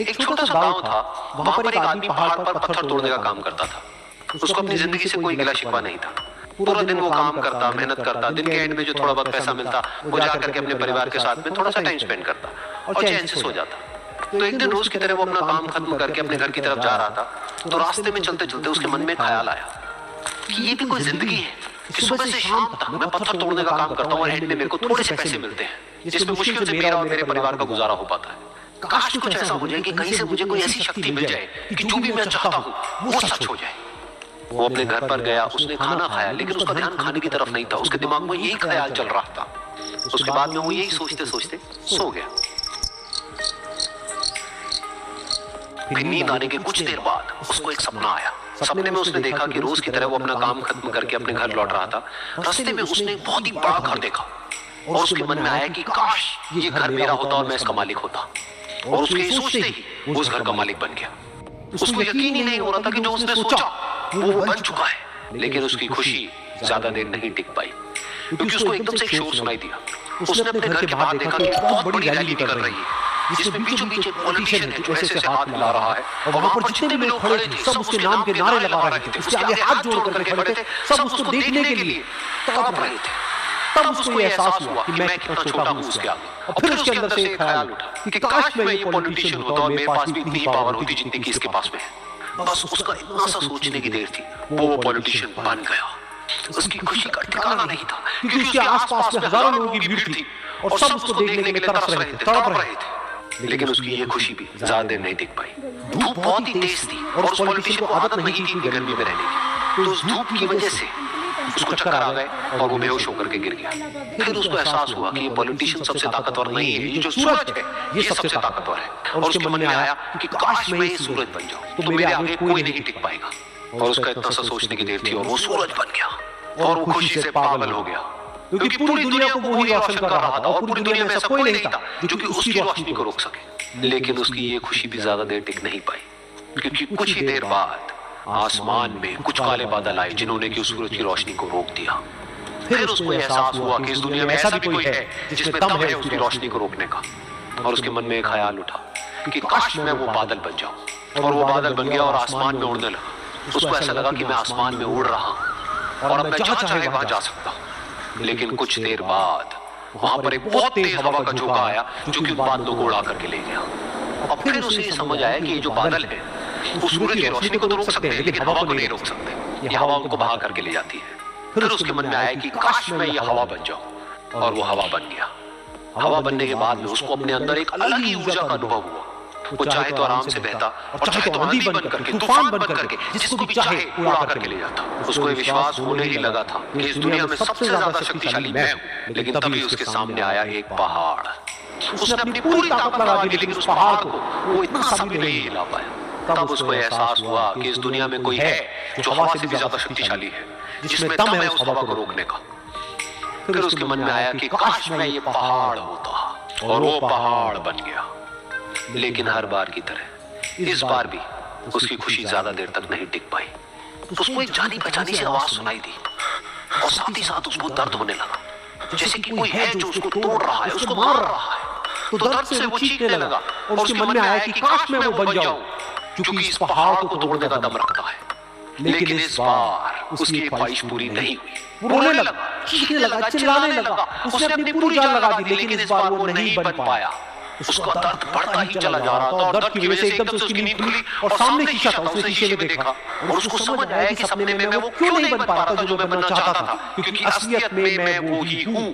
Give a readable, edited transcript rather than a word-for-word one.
एक छोटा सा गांव था। वहां पर एक आदमी पहाड़ पर पत्थर तोड़ने का काम करता था। उसको अपनी जिंदगी से कोई गिला शिकवा नहीं था। पूरा दिन वो काम करता, मेहनत करता, दिन के एंड में जो थोड़ा बहुत पैसा मिलता वो जाकर के अपने परिवार के साथ में थोड़ा सा टाइम स्पेंड करता और चैन से सो जाता। तो एक दिन रोज की तरह वो अपना काम खत्म करके अपने घर की तरफ जा रहा था। तो रास्ते में चलते चलते उसके मन में ख्याल आया कि ये भी कोई जिंदगी है कि सुबह से शाम तक मैं पत्थर तोड़ने का काम करता हूँ और एंड में मेरे को थोड़े से पैसे मिलते हैं जिसमें मुश्किल से मेरा और मेरे परिवार का गुजारा हो पाता है। काश कुछ ऐसा हो जाए कि कहीं से मुझे कोई ऐसी शक्ति मिल जाए कि जो भी मैं चाहता हूँ वो सच हो जाए। वो अपने घर पर गया, उसने खाना खाया, लेकिन उसका ध्यान खाने की तरफ नहीं था। उसके दिमाग में यही ख्याल चल रहा था। उसके बाद में वो यही सोचते सोचते सो गया। फिर नींद आने के कुछ देर बाद उसको एक सपना आया। सपने में उसने देखा कि रोज की तरह वो अपना काम खत्म करके अपने घर लौट रहा था। रास्ते में उसने एक बहुत ही बड़ा घर देखा और उसके मन में आया कि काश ये घर मेरा होता और मैं इसका मालिक होता। और उसके सोचते ही वो उस घर का मालिक बन गया। उसको यकीन ही नहीं हो रहा था कि जो उसने सोचा वो बन चुका है। लेकिन उसकी खुशी ज्यादा देर नहीं टिक पाई, क्योंकि उसको एकदम से एक शोर सुनाई दिया। उसने अपने घर के बाहर देखा कि बहुत बड़ी रैली निकल रही है जिसमें बीचों बीच एक पॉलिटिशियन है जो ऐसे हाथ मिला रहा है और वहां पर जितने भी लोग खड़े थे सब उसके नाम के नारे लगा रहे थे। उसके आगे हाथ जोड़ करके खड़े थे, सब उसको देखने के लिए तड़प रहे थे। तब उसको ये एहसास हुआ कि मैं कितना छोटा हूँ उसके आगे। और फिर उसके अंदर से एक ख्याल उठा कि काश मैं ये पॉलिटिशियन होता और मेरे पास भी इतनी ही पावर होती जितनी कि इसके पास में है। बस उसका इतना सा सोचने की देर थी, वो पॉलिटिशियन बन गया। उसकी खुशी का ठिकाना नहीं था, क्योंकि उसके आसपास में हजारों लोगों की भीड़ थी और सब उसको देखने के लिए तरस रहे थे, तड़प रहे थे। लेकिन उसकी ये खुशी भी ज्यादा देर नहीं टिक पाई। धूप बहुत ही तेज थी और उस पॉलिटिशियन को आदत नहीं थी इतनी गर्मी में रहने की। तो उस धूप की वजह से उसको चक्कर आ गए और वो बेहोश होकर के गिर गया। फिर उसको एहसास हुआ कि ये पॉलिटिशियन सबसे ताकतवर नहीं है, ये जो सूरज है ये सबसे ताकतवर है। और उसके मन में आया कि काश मैं ये सूरज बन जाऊं तो मेरे आगे कोई नहीं टिक पाएगा। और उसका इतना सा सोचने की देर थी और वो सूरज बन गया और वो खुशी से पागल हो गया, क्योंकि पूरी दुनिया को वो ही रोशन कर रहा था और पूरी दुनिया में ऐसा कोई नहीं था जो कि उसकी रोशनी को रोक सके। लेकिन उसकी ये खुशी भी ज्यादा देर टिक नहीं पाई, क्योंकि कुछ ही देर बाद आसमान में कुछ काले बादल आए जिन्होंने कि उस सूरज की रोशनी को रोक दिया। फिर उसको एहसास हुआ कि इस दुनिया में ऐसा भी कोई है जिसमें दम है उसकी रोशनी को रोकने का। और उसके मन में एक ख्याल उठा कि काश मैं वो बादल बन जाऊं। और वो बादल बन गया और आसमान में उड़ने लगा। उसको ऐसा लगा कि मैं आसमान में उड़ रहा हूं और अब मैं जहां चाहे वहां जा सकता हूं। लेकिन कुछ देर बाद वहां पर एक बहुत तेज हवा का झोंका आया जो कि बादलों को उड़ा करके ले गया। और फिर उसे ये समझ आया कि ये जो बादल है वो सूरज की रोशनी को तो रोक सकते हैं लेकिन हवा को नहीं रोक सकते। ये हवा उनको बहा करके ले जाती है। फिर उसके मन में आया कि काश मैं ये हवा बन जाऊं। और वो हवा बन गया। हवा बनने के बाद में उसको अपने अंदर एक अलग ही ऊर्जा का अनुभव हुआ। वो चाहे तो आराम से बहता और चाहे तो आंधी बन करके, तूफान बन करके, जिसको भी चाहे उड़ा करके ले जाता। उसको ये विश्वास होने ही लगा था कि इस दुनिया में सबसे ज्यादा शक्तिशाली मैं हूं। लेकिन तभी उसके सामने आया एक पहाड़। उसने अपनी पूरी ताकत लगा दी लेकिन उस पहाड़ को वो इतना सा भी नहीं हिला पाया। तब उसको एहसास हुआ कि इस दुनिया में कोई है जो हवा से भी ज्यादा शक्तिशाली है, जिसमें दम है उस हवा को रोकने का। फिर उसके मन में आया कि काश मैं ये पहाड़ होता। और वो पहाड़ बन गया। लेकिन हर बार की तरह इस बार भी उसकी खुशी ज्यादा देर तक नहीं टिक पाई। उसको एक जानी पहचानी सी आवाज सुनाई दी और साथ ही साथ उसको दर्द होने लगा, जैसे कि कोई है जो उसको तोड़ रहा है, उसको मार रहा है। तो दर्द से वो चीखने लगा और उसके मन में आया कि काश मैं वो बन जाऊं क्योंकि इस पहाड़ को तोड़ने का दम रखता है। लेकिन इस बार उसकी ख्वाहिश पूरी नहीं हुई। वो रोने लगा, चीखने लगा, चिल्लाने लगा। उसने अपनी पूरी जान लगा दी लेकिन इस बार वो नहीं बन पाया। उसका दर्द बढ़ता ही चला जा रहा था और दर्द की वजह से एकदम से उसकी नींद खुली और सामने शीशा था, उसने शीशे में देखा और उसको समझ आया कि सपने में मैं वो क्यों नहीं बन पा रहा था जो मैं बनना चाहता था, क्योंकि असलियत में मैं वो ही हूँ।